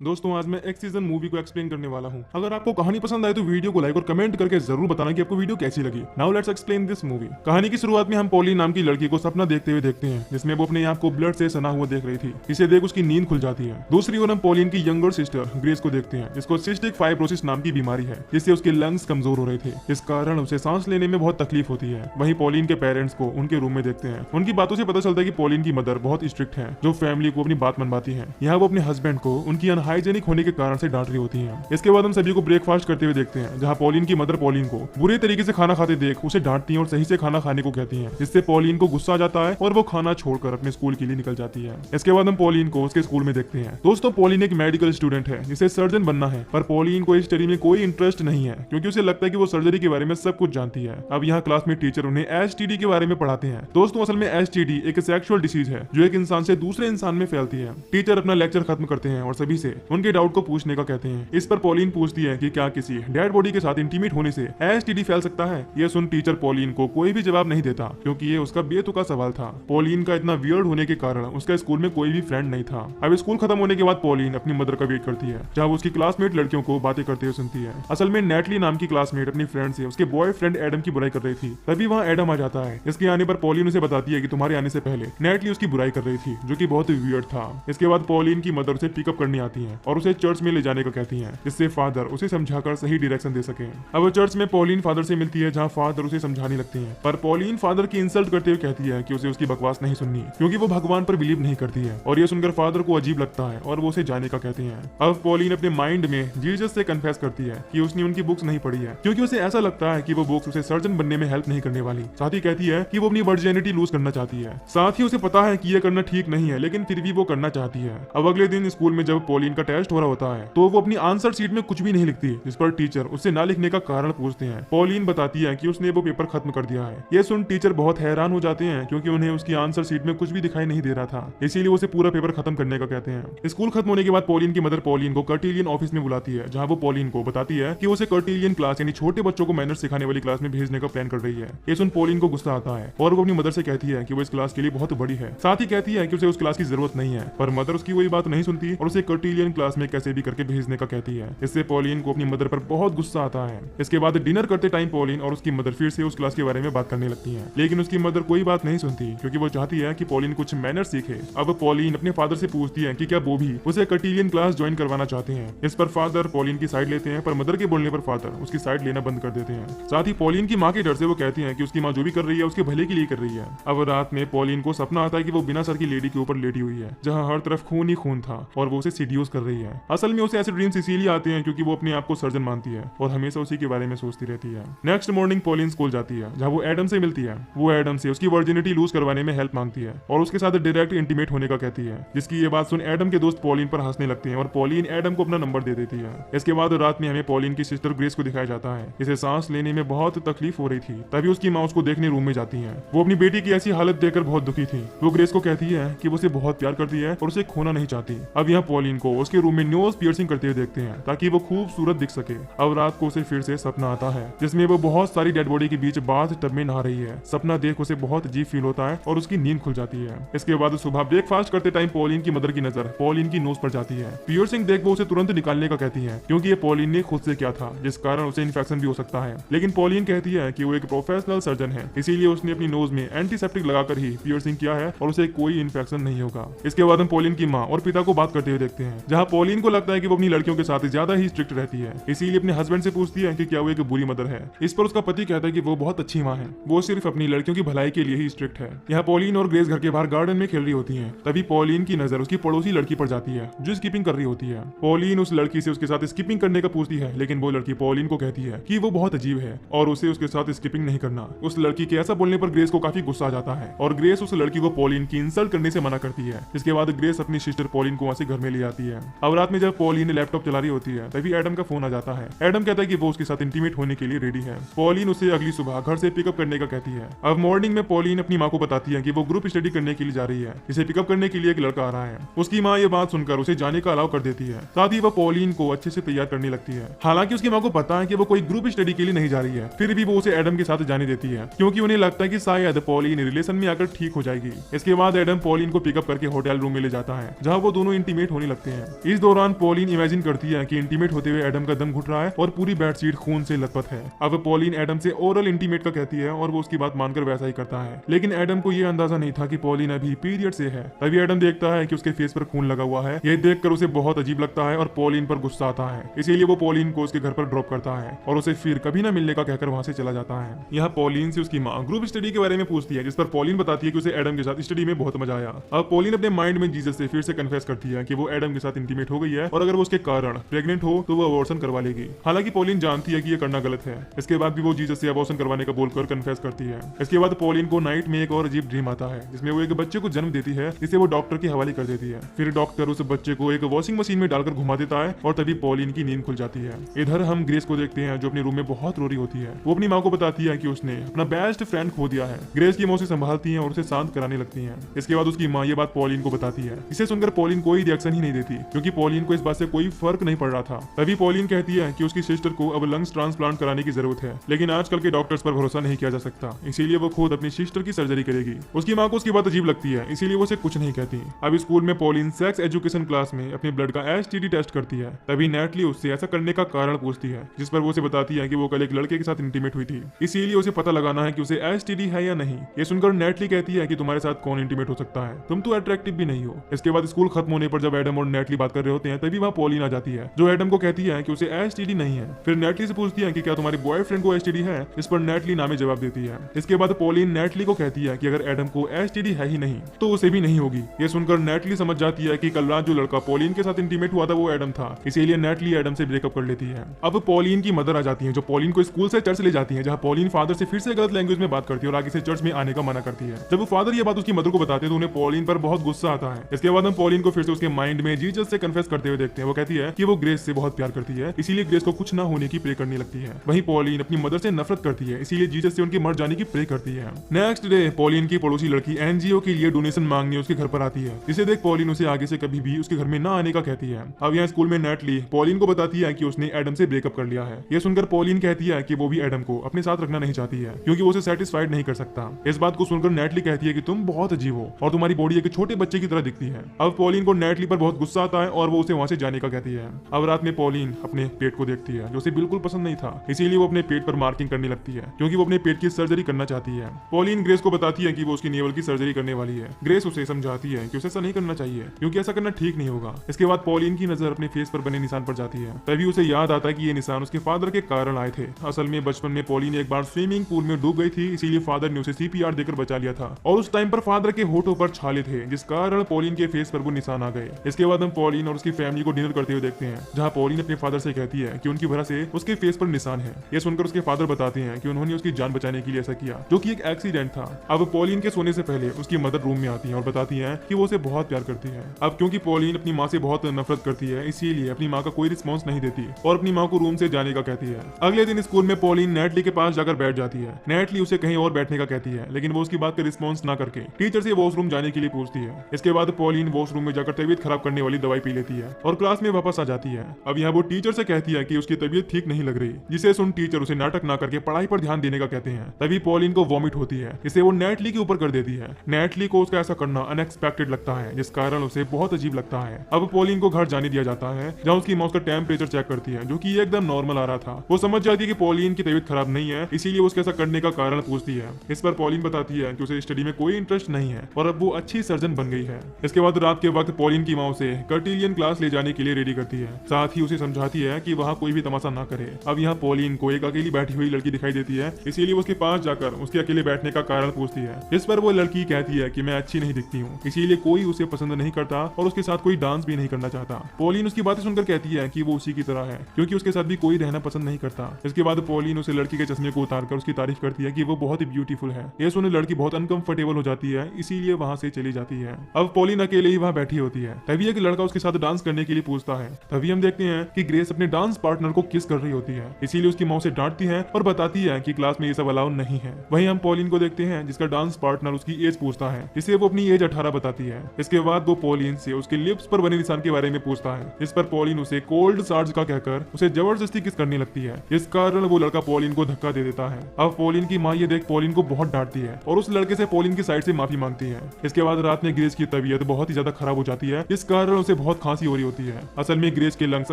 दोस्तों आज मैं एक सीजन मूवी को एक्सप्लेन करने वाला हूं। अगर आपको कहानी पसंद आए तो वीडियो को लाइक और कमेंट करके जरूर बताना कि आपको वीडियो कैसी लगी। Now let's explain this movie. कहानी की शुरुआत में हम पॉली नाम की लड़की को सपना देखते हुए देखते हैं, जिसमें वो अपने आप को ब्लड से सना हुआ देख रही थी। इसे देख उसकी नींद खुल जाती है। दूसरी ओर हम पॉलिन की यंगर सिस्टर ग्रेस को देखते हैं, जिसको सिस्टिक फाइब्रोसिस नाम की बीमारी है, जिससे उसके लंग्स कमजोर हो रहे थे। इस कारण उसे सांस लेने में बहुत तकलीफ होती है। वहीं पॉलिन के पेरेंट्स को उनके रूम में देखते हैं। उनकी बातों से पता चलता है कि पॉलिन की मदर बहुत स्ट्रिक्ट है, जो फैमिली को अपनी बात मनवाती है। यहाँ वो अपने हस्बैंड को उनकी अनहाइजेनिक होने के कारण से डांट रही होती हैं। इसके बाद हम सभी को ब्रेकफास्ट करते हुए देखते हैं, जहां पॉलिन की मदर पॉलिन को बुरे तरीके से खाना खाते देख उसे डांटती हैं और सही से खाना खाने को कहती हैं, जिससे पॉलिन को गुस्सा आ जाता है और वो खाना छोड़कर अपने स्कूल के लिए निकल जाती है। इसके बाद हम पॉलिन को उसके स्कूल में देखते हैं। दोस्तों पॉलिन एक मेडिकल स्टूडेंट है जिसे सर्जन बनना है, पर पॉलिन को इस स्टडी में कोई इंटरेस्ट नहीं है, क्योंकि उसे लगता है कि वो सर्जरी के बारे में सब कुछ जानती है। अब यहाँ क्लास में टीचर उन्हें एसटीडी के बारे में पढ़ाते हैं। दोस्तों असल में एसटीडी एक सेक्सुअल डिसीज है जो एक इंसान से दूसरे इंसान में फैलती है। टीचर अपना लेक्चर खत्म करते हैं और सभी से उनके डाउट को पूछने का कहते हैं। इस पर पॉलिन पूछती है कि क्या किसी डेड बॉडी के साथ इंटीमेट होने से एसटीडी फैल सकता है। यह सुन टीचर पॉलिन को कोई भी जवाब नहीं देता, क्योंकि ये उसका बेतुका सवाल था। पॉलिन का इतना वियर्ड होने के कारण उसका स्कूल में कोई भी फ्रेंड नहीं था। अब स्कूल खत्म होने के बाद पॉलिन अपनी मदर का वेट करती है, जहाँ वो उसकी क्लासमेट लड़कियों को बातें करते हुए सुनती है। असल में नेटली नाम की क्लासमेट अपनी फ्रेंड से उसके बॉयफ्रेंड एडम की बुराई कर रही थी। तभी वहाँ एडम आ जाता है। इसके आने पर पॉलिन उसे बताती है कि तुम्हारे आने से पहले नेटली उसकी बुराई कर रही थी, जो कि बहुत वियर्ड था। इसके बाद पॉलिन की मदर उसे पिकअप करने आती है और उसे चर्च में ले जाने को कहती है, जिससे फादर उसे समझाकर सही डायरेक्शन दे सके। अब चर्च में पॉलिन फादर से मिलती है, जहां फादर उसे समझाने लगते हैं, पर पॉलिन फादर की इंसल्ट करते हुए कहती है कि उसे उसकी बकवास नहीं सुननी, क्योंकि वो भगवान पर बिलीव नहीं करती है। और ये सुनकर फादर को अजीब लगता है और वो उसे जाने का कहते हैं। अब पॉलिन अपने माइंड में जीसस से कन्फेस करती है कि उसने उनकी बुक्स नहीं पढ़ी है, क्योंकि उसे ऐसा लगता है कि वो बुक्स उसे सर्जन बनने में हेल्प नहीं करने वाली। साथ ही कहती है कि वो अपनी वर्जिनिटी लूज करना चाहती है। साथ ही उसे पता है कि यह करना ठीक नहीं है, लेकिन फिर भी वो करना चाहती है। अब अगले दिन स्कूल में जब पॉलिन का टेस्ट हो रहा होता है, तो वो अपनी आंसर शीट में कुछ भी नहीं लिखती, जिस पर टीचर उससे ना लिखने का कारण पूछते हैं। पॉलिन बताती है कि उसने वो पेपर खत्म कर दिया है। ये सुन टीचर बहुत हैरान हो जाते हैं, क्योंकि उन्हें उसकी आंसर शीट में कुछ भी दिखाई नहीं दे रहा था। इसीलिए उसे पूरा पेपर खत्म करने का कहते हैं। स्कूल खत्म होने के बाद पॉलिन की मदर पॉलिन को कर्टिलियन ऑफिस में बुलाती है, जहां वो पॉलिन को बताती है कि उसे कर्टिलियन क्लास यानी छोटे बच्चों को मैनर्स सिखाने वाली क्लास में भेजने का प्लान कर रही है। ये सुन पॉलिन को गुस्सा आता है और वो अपनी मदर से कहती है कि वो इस क्लास के लिए बहुत बड़ी है। साथ ही कहती है कि उसे उस क्लास की जरूरत नहीं है, पर मदर उसकी कोई बात नहीं सुनती और उसे कर्टिलियन क्लास में कैसे भी करके भेजने का कहती है। इससे पॉलिन को अपनी मदर पर बहुत गुस्सा आता है। इसके बाद डिनर करते टाइम पॉलिन और उसकी मदर फिर से उस क्लास के बारे में बात करने लगती हैं, लेकिन उसकी मदर कोई बात नहीं सुनती, क्योंकि वो चाहती है कि पॉलिन कुछ मैनर सीखे। अब पॉलिन अपने फादर से पूछती है कि क्या वो भी उसे कर्टिलियन क्लास ज्वाइन करवाना चाहते हैं। इस पर फादर पॉलिन की साइड लेते हैं, पर मदर के बोलने पर फादर उसकी साइड लेना बंद कर देते हैं। साथ ही पॉलिन की माँ के डर से वो कहती है कि उसकी माँ जो भी कर रही है उसके भले के लिए कर रही है। अब रात में पॉलिन को सपना आता है कि वो बिना सर की लेडी के ऊपर लेटी हुई है, जहाँ हर तरफ खून ही खून था और वो उसे सीड्यूस कर रही है। असल में उसे ऐसे ड्रीम्स इसीलिए आते हैं क्योंकि वो अपने आप को सर्जन मानती है और हमेशा उसी के बारे में सोचती रहती है। नेक्स्ट मॉर्निंग पॉलिन स्कूल जाती है, जहाँ वो एडम से मिलती है। वो एडम से उसकी वर्जिनिटी लूज करवाने में हेल्प मांगती है और उसके साथ डायरेक्ट इंटीमेट होने का कहती है, जिसकी ये बात सुन एडम के दोस्त पॉलिन पर हंसने लगते हैं और पॉलिन एडम को अपना नंबर दे देती है। इसके बाद रात में हमें पॉलिन की सिस्टर ग्रेस को दिखाया जाता है, जिसे सांस लेने में बहुत तकलीफ हो रही थी। तभी उसकी माँ उसको देखने रूम में जाती है। वो अपनी बेटी की ऐसी हालत देखकर बहुत दुखी थी। वो ग्रेस को कहती है कि वो उसे बहुत प्यार करती है और उसे खोना नहीं चाहती। अब यहाँ पॉलिन को उसके रूम में नोज पियर्सिंग करते हुए देखते हैं, ताकि वो खूबसूरत दिख सके। अब रात को उसे फिर से सपना आता है, जिसमें वो बहुत सारी डेड बॉडी के बीच बाथ टब में नहा रही है। सपना देख उसे बहुत अजीब फील होता है और उसकी नींद खुल जाती है। इसके बाद सुबह ब्रेकफास्ट करते टाइम पॉलिन की मदर की नजर पॉलिन की नोज पर जाती है। पियर्सिंग देख वो उसे तुरंत निकालने का कहती है, क्योंकि ये पॉलिन ने खुद से किया था, जिस कारण उसे इन्फेक्शन भी हो सकता है। लेकिन पॉलिन कहती है कि वो एक प्रोफेशनल सर्जन है, इसीलिए उसने अपनी नोज में एंटीसेप्टिक लगाकर ही पियर्सिंग किया है और उसे कोई इन्फेक्शन नहीं होगा। इसके बाद हम पॉलिन की माँ और पिता को बात करते हुए देखते हैं, जहाँ पॉलिन को लगता है कि वो अपनी लड़कियों के साथ ज्यादा ही स्ट्रिक्ट रहती है, इसीलिए अपने हस्बैंड से पूछती है कि क्या वो एक बुरी मदर है। इस पर उसका पति कहता है कि वो बहुत अच्छी माँ है, वो सिर्फ अपनी लड़कियों की भलाई के लिए ही स्ट्रिक्ट है। यहाँ पॉलिन और ग्रेस घर के बाहर गार्डन में खेल रही होती है। तभी पॉलिन की नजर उसकी पड़ोसी लड़की पर जाती है, जो स्कीपिंग कर रही होती है। पॉलिन उस लड़की से उसके साथ स्कीपिंग करने का पूछती है, लेकिन वो लड़की पॉलिन को कहती है कि वो बहुत अजीब है और उसे उसके साथ स्कीपिंग नहीं करना। उस लड़की के ऐसा बोलने पर ग्रेस को काफी गुस्सा आ जाता है और ग्रेस उस लड़की को पॉलिन की इंसल्ट करने से मना करती है। इसके बाद ग्रेस अपनी सिस्टर पॉलिन को वहां से घर में ले आती है। अब रात में जब पॉलिन लैपटॉप चला रही होती है, तभी एडम का फोन आ जाता है। एडम कहता है कि वो उसके साथ इंटीमेट होने के लिए रेडी है। पॉलिन उसे अगली सुबह घर से पिकअप करने का कहती है। अब मॉर्निंग में पॉलिन अपनी माँ को बताती है कि वो ग्रुप स्टडी करने के लिए जा रही है, जिसे पिकअप करने के लिए एक लड़का आ रहा है। उसकी माँ ये बात सुनकर उसे जाने का अलाउ कर देती है। साथ ही वो पॉलिन को अच्छे से तैयार करने लगती है। हालांकि उसकी माँ को पता है कि वो कोई ग्रुप स्टडी के लिए नहीं जा रही है, फिर भी वो उसे एडम के साथ जाने देती है, क्योंकि उन्हें लगता है कि शायद पॉलिन रिलेशन में आकर ठीक हो जाएगी। इसके बाद एडम पॉलिन को पिकअप करके होटल रूम में ले जाता है, जहाँ वो दोनों इंटीमेट होने लगते हैं। इस दौरान पॉलिन इमेजिन करती है कि इंटीमेट होते हुए एडम का दम घुट रहा है और पूरी बेडशीट खून से लथपथ है। अब पॉलिन एडम से ओरल इंटीमेट का कहती है और वो उसकी बात मानकर वैसा ही करता है, लेकिन एडम को ये अंदाजा नहीं था कि पॉलिन अभी पीरियड से है। तभी एडम देखता है कि उसके फेस पर खून लगा हुआ है। ये देखकर उसे बहुत अजीब लगता है और पॉलिन पर गुस्सा आता है, इसीलिए वो पॉलिन को उसके घर पर ड्रॉप करता है और उसे फिर कभी ना मिलने का कहकर वहां से चला जाता है। यहाँ पॉलिन से उसकी माँ ग्रुप स्टडी के बारे में पूछती है, जिस पर पॉलिन बताती है कि उसे एडम के साथ स्टडी में बहुत मजा आया। अब पॉलिन अपने माइंड में जीसस से फिर से कन्फेस करती है कि वो एडम के साथ इंटीमेट हो गई है और अगर वो उसके कारण प्रेग्नेंट हो तो वो अबॉर्शन करवा लेगी। हालांकि पॉलिन जानती है कि ये करना गलत है। इसके बाद भी वो जीसस से अबॉर्शन करवाने का बोलकर कन्फेस करती है। इसके बाद पॉलिन को नाइट में एक और अजीब ड्रीम आता है, जिसमें वो एक बच्चे को जन्म देती है, जिसे वो डॉक्टर के हवाले कर देती है। फिर डॉक्टर उस बच्चे को एक वॉशिंग मशीन में डालकर घुमा देता है और तभी पॉलिन की नींद खुल जाती है। इधर हम ग्रेस को देखते हैं, जो अपने रूम में बहुत रो रही होती है। वो अपनी माँ को बताती है कि उसने अपना बेस्ट फ्रेंड खो दिया है। ग्रेस की माँ उसे संभालती है और उसे शांत कराने लगती है। इसके बाद उसकी माँ ये बात पॉलिन को बताती है। इसे सुनकर पॉलिन कोई रिएक्शन ही नहीं देती, क्योंकि पॉलिन को इस बात से कोई फर्क नहीं पड़ रहा था। तभी पॉलिन कहती है कि उसकी सिस्टर को अब लंग्स ट्रांसप्लांट कराने की जरूरत है, लेकिन आजकल के डॉक्टर्स पर भरोसा नहीं किया जा सकता, इसीलिए वो खुद अपनी सिस्टर की सर्जरी करेगी। उसकी माँ को उसकी बात अजीब लगती है, इसीलिए वो उसे कुछ नहीं कहती। अब स्कूल में पॉलिन सेक्स एजुकेशन क्लास में अपने ब्लड का एसटीडी टेस्ट करती है। तभी नेटली उससे ऐसा करने का कारण पूछती है, जिस पर वो उसे बताती है कि वो कल एक लड़के के साथ इंटीमेट हुई थी, इसीलिए उसे पता लगाना है कि उसे एसटीडी है या नहीं। ये सुनकर नेटली कहती है कि तुम्हारे साथ कौन इंटीमेट हो सकता है, तुम तो अट्रैक्टिव भी नहीं हो। इसके बाद स्कूल खत्म होने पर जब एडम और नेटली बात कर रहे होते हैं, तभी वहाँ पॉलिन आ जाती है, जो एडम को कहती है कि उसे एसटीडी नहीं है। फिर नेटली से पूछती है कि क्या तुम्हारे बॉयफ्रेंड को एसटीडी है, इस पर नेटली नामे जवाब देती है। इसके बाद पॉलिन नेटली को कहती है कि अगर एडम को एसटीडी है ही नहीं तो उसे भी नहीं होगी। ये सुनकर नेटली समझ जाती है कि कल रात जो लड़का पॉलिन के साथ इंटीमेट हुआ था वो एडम था, इसीलिए नेटली एडम से ब्रेकअप कर लेती है। अब पॉलिन की मदर आ जाती है, जो पॉलिन को स्कूल से चर्च ले जाती है, जहाँ पॉलिन फादर से फिर से गलत लैंग्वेज में बात करती है और आगे से चर्च में आने का मना करती है। जब वो फादर ये बात उसकी मदर को बताते हैं तो उन्हें पॉलिन पर बहुत गुस्सा आता है। इसके बाद हम पॉलिन को फिर से उसके माइंड में जीसस से कन्फेस करते हुए देखते हैं। वो कहती है कि वो ग्रेस से बहुत प्यार करती है, इसीलिए ग्रेस को कुछ ना होने की प्रे करने लगती है। वहीं पॉलिन अपनी मदर से नफरत करती है, इसीलिए जीसस से उनके मर जाने की प्रे करती है। नेक्स्ट डे पॉलिन की पड़ोसी लड़की एनजीओ के लिए डोनेशन मांगने उसके घर पर आती है, जिसे देख पॉलिन उसे आगे से कभी भी उसके घर में ना आने का कहती है। अब यहाँ स्कूल में नेटली पॉलिन को बताती है कि उसने एडम से ब्रेकअप कर लिया है। ये सुनकर पॉलिन कहती है कि वो भी एडम को अपने साथ रखना नहीं चाहती है, क्योंकि वो उसे सेटिस्फाइड नहीं कर सकता। इस बात को सुनकर नेटली कहती है कि तुम बहुत अजीब हो और तुम्हारी बॉडी एक छोटे बच्चे की तरह दिखती है। अब पॉलिन को नेटली पर बहुत गुस्सा आता है और वो उसे वहां से जाने का कहती है। अब रात में पॉलिन अपने पेट को देखती है, जो उसे बिल्कुल पसंद नहीं था, इसीलिए वो अपने पेट पर मार्किंग करने लगती है, क्योंकि वो अपने पेट की सर्जरी करना चाहती है। पॉलिन ग्रेस को बताती है कि वो उसकी नेवल की सर्जरी करने वाली है। ग्रेस उसे समझाती है कि उसे ऐसा नहीं करना चाहिए, क्योंकि ऐसा करना ठीक नहीं होगा। इसके बाद पॉलिन की नजर अपने फेस पर बने निशान पर जाती है। तभी उसे याद आता है कि ये निशान उसके फादर के कारण आए थे। असल में बचपन में पॉलिन एक बार स्विमिंग पूल में डूब गई थी, इसीलिए फादर ने उसे सीपीआर देकर बचा लिया था और उस टाइम पर फादर के होठों पर छाले थे, जिस कारण पॉलिन के फेस पर वो निशान आ गए। इसके बाद हम पॉलिन और उसकी फैमिली को डिनर करते हुए देखते हैं, जहां पॉलिन अपने फादर से कहती है कि उनकी वजह से उसके फेस पर निशान है। ये सुनकर उसके फादर बताते हैं कि उन्होंने उसकी जान बचाने के लिए ऐसा किया, जो कि एक एक्सीडेंट था। अब पॉलिन के सोने से पहले उसकी मदर रूम में आती है और बताती है कि वो उसे बहुत प्यार करती है। अब क्योंकि पॉलिन अपनी माँ से बहुत नफरत करती है, इसीलिए अपनी माँ का कोई रिस्पॉन्स नहीं देती और अपनी माँ को रूम से जाने का कहती है। अगले दिन स्कूल में पॉलिन नेटली के पास जाकर बैठ जाती है। नेटली उसे कहीं और बैठने का कहती है, लेकिन वो उसकी बात का रिस्पॉन्स ना करके टीचर से वॉशरूम जाने के लिए पूछती है। इसके बाद पॉलिन वॉशरूम में जाकर तबीयत खराब करने वाली दवाई पी लेती है और क्लास में वापस आ जाती है। अब यहाँ वो टीचर से कहती है कि उसकी तबीयत ठीक नहीं लग रही, जिसे सुन टीचर उसे नाटक ना करके पढ़ाई पर ध्यान देने का कहते हैं। तभी पॉलिन को वॉमिट होती है, इसे वो नेटली के ऊपर कर देती है। नेटली को उसका ऐसा करना अनएक्सपेक्टेड लगता है, जिस कारण उसे बहुत अजीब लगता है। अब पॉलिन को घर जाने दिया जाता है, जहाँ उसकी माँ उसका टेम्परेचर चेक करती है, जो कि एकदम नॉर्मल आ रहा था। वो समझ जाती है कि पॉलिन की तबीयत खराब नहीं है, इसीलिए उसके ऐसा करने का कारण पूछती है। इस पर पॉलिन बताती है कि उसे स्टडी में कोई इंटरेस्ट नहीं है और अब वो अच्छी सर्जन बन गई है। इसके बाद रात के वक्त पॉलिन की माँ उसे कर्टिलियन क्लास ले जाने के लिए रेडी करती है, साथ ही उसे समझाती है कि वहाँ कोई भी तमाशा ना करे। अब यहाँ पॉलिन को एक अकेली बैठी हुई लड़की दिखाई देती है, इसीलिए उसके पास जाकर उसके अकेले बैठने का कारण पूछती है। इस पर वो लड़की कहती है कि मैं अच्छी नहीं दिखती हूँ, इसीलिए कोई उसे पसंद नहीं करता और उसके साथ कोई डांस भी नहीं करना चाहता। पॉलिन उसकी बातें सुनकर कहती है कि वो उसी की तरह है, क्योंकि उसके साथ भी कोई रहना पसंद नहीं करता। इसके बाद पॉलिन उसे लड़की के चश्मे को उतारकर उसकी तारीफ करती है कि वो बहुत ही ब्यूटीफुल है। ये सुन लड़की बहुत अनकंफर्टेबल हो जाती है, इसीलिए वहां से चली जाती है। अब पॉलिन अकेले ही वहां बैठी होती है, तभी एक लड़का उसके साथ डांस करने के लिए पूछता है। तभी हम देखते हैं कि ग्रेस अपने डांस पार्टनर को किस कर रही होती है, इसीलिए उसकी माँ उसे डांटती है और बताती है कि क्लास में ये सब अलाउ नहीं है। वहीं हम पॉलिन को देखते हैं, जिसका डांस पार्टनर उसकी एज पूछता है, जिसे वो अपनी एज 18 बताती है। इसके बाद वो पॉलिन से उसके लिप्स पर बने निशान के बारे में पूछता है, जिस पर पॉलिन उसे कोल्ड सार्ज का कहकर उसे जबरदस्ती किस करने लगती है, इस कारण वो लड़का पॉलिन को धक्का दे देता है। अब पॉलिन की माँ ये देख पॉलिन को बहुत डांटती है और उस लड़के से पॉलिन की साइड से माफी मांगती है। इसके बाद रात में ग्रेस की तबीयत बहुत ही ज्यादा खराब हो जाती है, इस कारण उसे बहुत खांसी हो रही होती है। असल में ग्रेस के लंग्स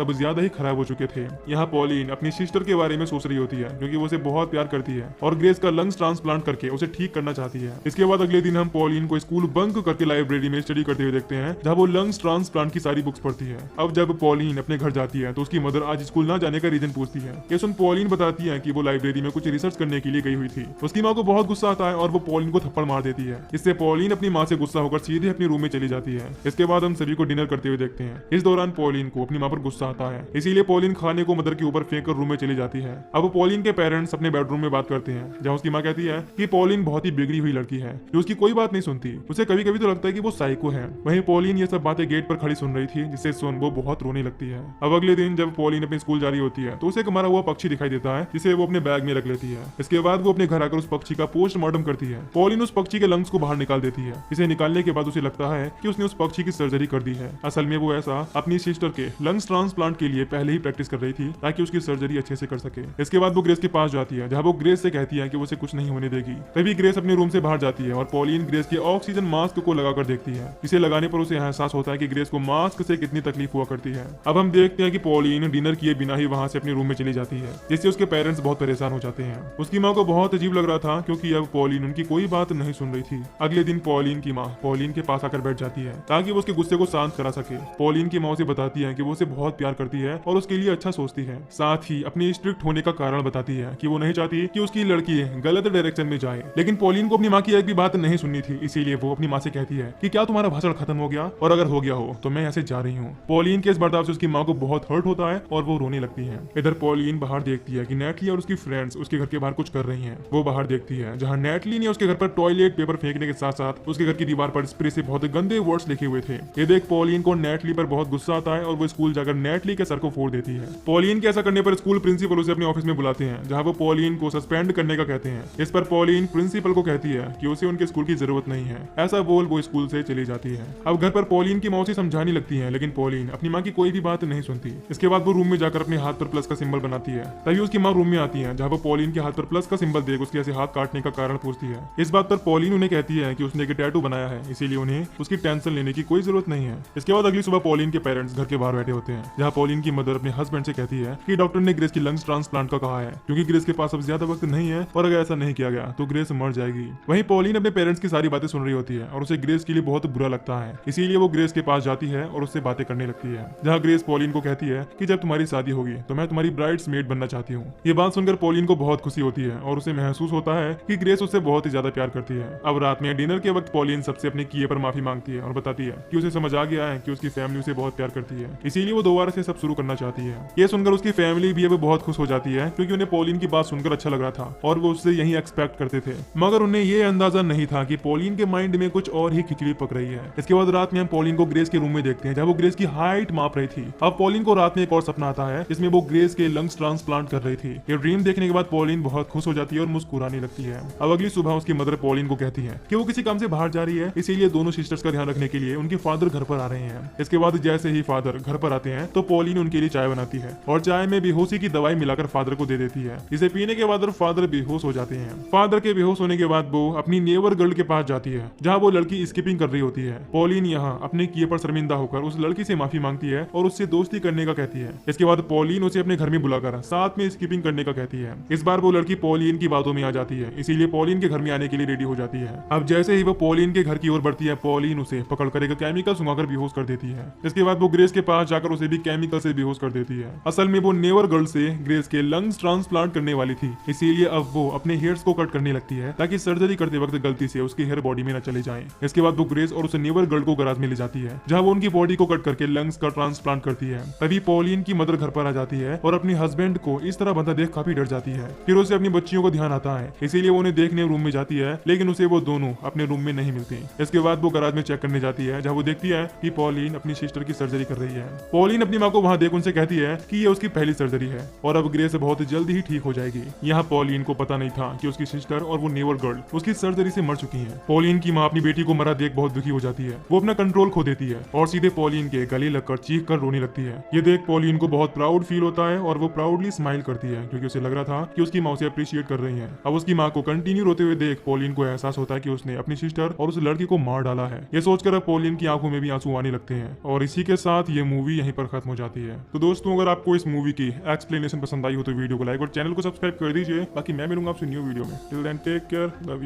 अब ज्यादा ही खराब हो चुके थे। यहाँ पॉलिन अपनी सिस्टर के बारे में सोच रही होती है क्योंकि वो उसे बहुत प्यार करती है और ग्रेस का लंग्स ट्रांसप्लांट करके उसे ठीक करना चाहती है। इसके बाद अगले दिन हम पॉलिन को स्कूल बंक करके लाइब्रेरी में स्टडी करते हुए देखते हैं जहाँ वो लंग्स ट्रांसप्लांट की सारी बुक्स पढ़ती है। अब जब पॉलिन अपने घर जाती है तो उसकी मदर आज स्कूल ना जाने का रीजन पूछती है। ये सुन पॉलिन बताती है कि वो लाइब्रेरी में कुछ रिसर्च करने के लिए गई हुई थी। उसकी माँ को बहुत गुस्सा आता है और वो पॉलिन को थप्पड़ मार देती है। इससे पॉलिन अपनी माँ से गुस्सा होकर सीधे अपने रूम में चली जाती है। इसके बाद हम सभी को डिनर करते हुए देखते हैं। इस दौरान पॉलिन को अपनी माँ पर गुस्सा आता है, इसीलिए पॉलिन खाने को मदर के ऊपर फेंक कर रूम में चली जाती है। अब पॉलिन के पेरेंट्स अपने बेडरूम में बात करते हैं जहाँ उसकी माँ कहती है कि पॉलिन बहुत ही बिगड़ी हुई लड़की है जो उसकी कोई बात नहीं सुनती। उसे कभी कभी तो लगता है कि वो साइको है। वहीं पॉलिन ये सब बातें गेट पर खड़ी सुन रही थी जिससे सुन वो बहुत रोने लगती है। अब अगले दिन जब पॉलिन अपने स्कूल जा रही होती है तो उसे एक मरा हुआ पक्षी दिखाई देता है जिसे वो अपने बैग में रख लेती है। इसके बाद वो अपने घर आकर उस पक्षी का पोस्टमार्टम करती है। पॉलिन उस पक्षी के लंग्स को बाहर निकाल देती है। इसे निकालने के बाद उसे लगता है कि उसने उस पक्षी की सर्जरी कर दी है। असल में वो ऐसा अपनी सिस्टर के लंग्स ट्रांसप्लांट के लिए पहले ही प्रैक्टिस कर रही थी ताकि उसकी सर्जरी अच्छे से कर सके। इसके बाद वो ग्रेस के पास जाती है जहाँ वो ग्रेस से कहती है कि वो उसे कुछ नहीं होने देगी। तभी ग्रेस अपने रूम से बाहर जाती है और पॉलिन ग्रेस के ऑक्सीजन मास्क को लगाकर देखती है। इसे लगाने पर उसे एहसास होता है कि ग्रेस को मास्क से कितनी तकलीफ हुआ करती है। अब हम देखते हैं कि पॉलिन डिनर किए बिना ही वहां से अपने रूम में चली जाती है जिससे उसके पेरेंट्स बहुत परेशान हो जाते हैं। उसकी माँ को बहुत अजीब लग रहा था क्योंकि अब पॉलिन उनकी कोई बात नहीं सुन रही थी। अगले दिन पॉलिन की माँ पॉलिन के पास आकर बैठ जाती है ताकि वो उसके गुस्से को शांत करा सके। पॉलिन की माँ उसे बताती है कि वो उसे बहुत प्यार करती है और उसके लिए अच्छा सोचती है। साथ ही अपनी स्ट्रिक्ट होने का कारण बताती है कि वो नहीं चाहती कि उसकी लड़की गलत डायरेक्शन में जाए। लेकिन पॉलिन को अपनी माँ की एक भी बात नहीं सुननी थी, इसीलिए वो अपनी माँ से कहती है कि क्या तुम्हारा भाषण खत्म हो गया, और अगर हो गया हो तो मैं यहाँ से जा रही हूँ। पॉलिन के इस बर्ताव से उसकी माँ को बहुत हर्ट होता है और वो रोने लगती है। इधर पॉलिन बाहर देखती है कि नेटली और उसकी फ्रेंड्स उसके घर के बाहर कुछ कर रही हैं। वो बाहर देखती है जहाँ नेटली ने उसके घर पर टॉयलेट पेपर फेंकने के साथ साथ उसके घर की दीवार पर स्प्रे से बहुत गंदे वर्ड्स लिखे हुए थे। ये देख पॉलिन को नेटली पर बहुत गुस्सा आता है और वो स्कूल जाकर नेटली के सर को फोड़ देती है। पॉलिन के ऐसा करने पर स्कूल प्रिंसिपल उसे अपने ऑफिस में बुलाते हैं जहाँ वो पॉलिन को सस्पेंड करने का कहते हैं। इस पर पॉलिन प्रिंसिपल को कहती है कि उसे उनके स्कूल की जरूरत नहीं है। ऐसा बोल वो स्कूल से चली जाती है। अब घर पर पॉलिन की माँ उसे समझाने लगती है लेकिन पॉलिन अपनी माँ की कोई भी बात नहीं सुनती। इसके बाद वो रूम में जाकर अपने हाथ पर प्लस का सिंबल बनाती है। तभी उसकी माँ रूम में आती है जहाँ वो पॉलिन के हाथ पर प्लस का सिंबल देख उसके ऐसे हाथ काटने का कारण पूछती है। इस बात पर पॉलिन उन्हें कहती है कि उसने एक टैटू बनाया है, इसीलिए उन्हें उसकी टेंशन लेने की कोई जरूरत नहीं है। इसके बाद अगली सुबह पॉलिन के पेरेंट्स घर के बाहर बैठे होते हैं जहाँ पॉलिन की मदर अपने हस्बैंड से कहती है कि डॉक्टर ने ग्रेस की लंग्स ट्रांसप्लांट का कहा है क्योंकि ग्रेस के पास अब ज्यादा वक्त नहीं है और अगर ऐसा नहीं किया गया तो ग्रेस मर जाएगी। वहीं पॉलिन अपने पेरेंट्स की सारी बातें सुन रही होती है और उसे ग्रेस के लिए बहुत बुरा लगता है, इसीलिए वो ग्रेस के पास जाती है और उससे बातें करने लगती है। जहाँ ग्रेस पॉलिन को कहती है कि जब तुम्हारी शादी होगी तो मैं तुम्हारी ब्राइड्स मेड बनना चाहती हूँ। ये बात सुनकर पॉलिन को बहुत खुशी होती है और उसे महसूस होता है कि ग्रेस उससे बहुत ही ज्यादा प्यार करती है। अब रात में डिनर के वक्त पॉलिन सबसे अपने किए पर माफी मांगती है और बताती है कि उसे समझ आ गया है कि उसकी फैमिली उसे बहुत प्यार करती है, इसीलिए वो दोबारा से सब शुरू करना चाहती है। ये सुनकर उसकी फैमिली भी अब बहुत खुश हो जाती है क्योंकि उन्हें पॉलिन की बात सुनकर अच्छा लग रहा था और वो उससे यही एक्सपेक्ट करते थे, मगर उन्हें ये अंदाजा नहीं था कि पॉलिन के माइंड में कुछ और ही खिचड़ी पक रही है। इसके बाद रात में हम पॉलिन को ग्रेस के रूम में देखते हैं जहाँ वो ग्रेस की हाइट माप रही थी। अब पॉलिन को रात में एक और सपना आता है जिसमें वो ग्रेस के लंग्स ट्रांसप्लांट कर रही थी। ये ड्रीम देखने के बाद पॉलिन बहुत खुश हो जाती है और मुस्कुराने लगती है। अब अगली सुबह उसकी मदर पॉलिन को कहती है कि वो किसी काम से बाहर जा रही है, इसीलिए दोनों सिस्टर्स का ध्यान रखने के लिए उनके फादर घर पर आ रहे हैं। इसके बाद जैसे ही फादर घर पर आते हैं तो पॉलिन उनके लिए चाय बनाती है और चाय में बेहोशी की दवाई मिलाकर फादर को दे देती है। इसे पीने के बाद फादर बेहोश हो जाते हैं। फादर के बेहोश होने के बाद वो अपनी नेबर गर्ल के पास जाती है जहाँ वो लड़की स्किपिंग कर रही होती है। पॉलिन यहाँ अपने किए पर शर्मिंदा होकर उस लड़की से माफी मांगती है और उससे दोस्ती करने का कहती है। इसके बाद पॉलिन उसे अपने घर में बुलाकर साथ में स्किपिंग करने का कहती है। इस बार वो लड़की पॉलिन की बातों में आ जाती है, इसीलिए पॉलिन के घर में आने के लिए रेडी हो जाती है। अब जैसे ही वो पॉलिन के घर की ओर बढ़ती है पॉलिन उसे पकड़कर एक केमिकल सुंघाकर बेहोश कर देती है। इसके बाद वो ग्रेस के पास जाकर उसे भी केमिकल से बेहोश कर देती है। असल में वो नेवर गर्ल से ग्रेस के लंग्स ट्रांसप्लांट करने वाली थी, इसीलिए अब वो अपने हेयर्स को कट करने लगती है ताकि सर्जरी करते वक्त गलती से उसके हेयर बॉडी में न चले जाएं। इसके बाद वो ग्रेस और उस नेवर गर्ल को गराज में ले जाती है जहाँ वो उनकी बॉडी को कट करके लंग्स का ट्रांसप्लांट करती है। तभी पॉलिन की मदर घर पर आ जाती है और अपने हस्बैंड को इस तरह बंधा देख काफी डर जाती है। फिर उसे अपनी बच्चियों को ध्यान आता है, इसीलिए वो उन्हें देखने रूम में जाती है, लेकिन उसे वो दोनों अपने रूम में नहीं मिलती। इसके बाद वो गराज में चेक करने जाती है जहाँ वो देखती है कि पॉलिन अपनी सिस्टर की सर्जरी कर रही है। पॉलिन अपनी माँ को वहाँ देख उनसे कहती है कि ये उसकी पहली सर्जरी है और अब ग्रेस बहुत जल्द ही ठीक हो जाएगी। यहाँ पॉलिन को पता नहीं था कि उसकी सिस्टर और वो नेवर गर्ल उसकी सर्जरी से मर चुकी है। पॉलिन की माँ अपनी बेटी को मरा देख बहुत दुखी हो जाती है। वो अपना कंट्रोल खो देती है और सीधे पॉलिन के गले लगकर चीख कर रोने लगती है। ये देख पॉलिन को बहुत प्राउड फील होता है और वो प्राउडली स्माइल करती है क्योंकि उसे लग रहा था कि उसकी माँ उसे अप्रिशिएट कर रही है। अब उसकी माँ को कंटिन्यू रोते हुए देख पॉलिन को एहसास होता है कि उसने अपनी सिस्टर और उस लड़की को मार डाला है। ये सोचकर अब पॉलिन की आंखों में भी आंसू आने लगते सकते हैं। और इसी के साथ ये मूवी यहीं पर खत्म हो जाती है। तो दोस्तों अगर आपको इस मूवी की एक्सप्लेनेशन पसंद आई हो तो वीडियो को लाइक और चैनल को सब्सक्राइब कर दीजिए। बाकी मैं मिलूंगा आपसे न्यू वीडियो में। Till then take care, love you.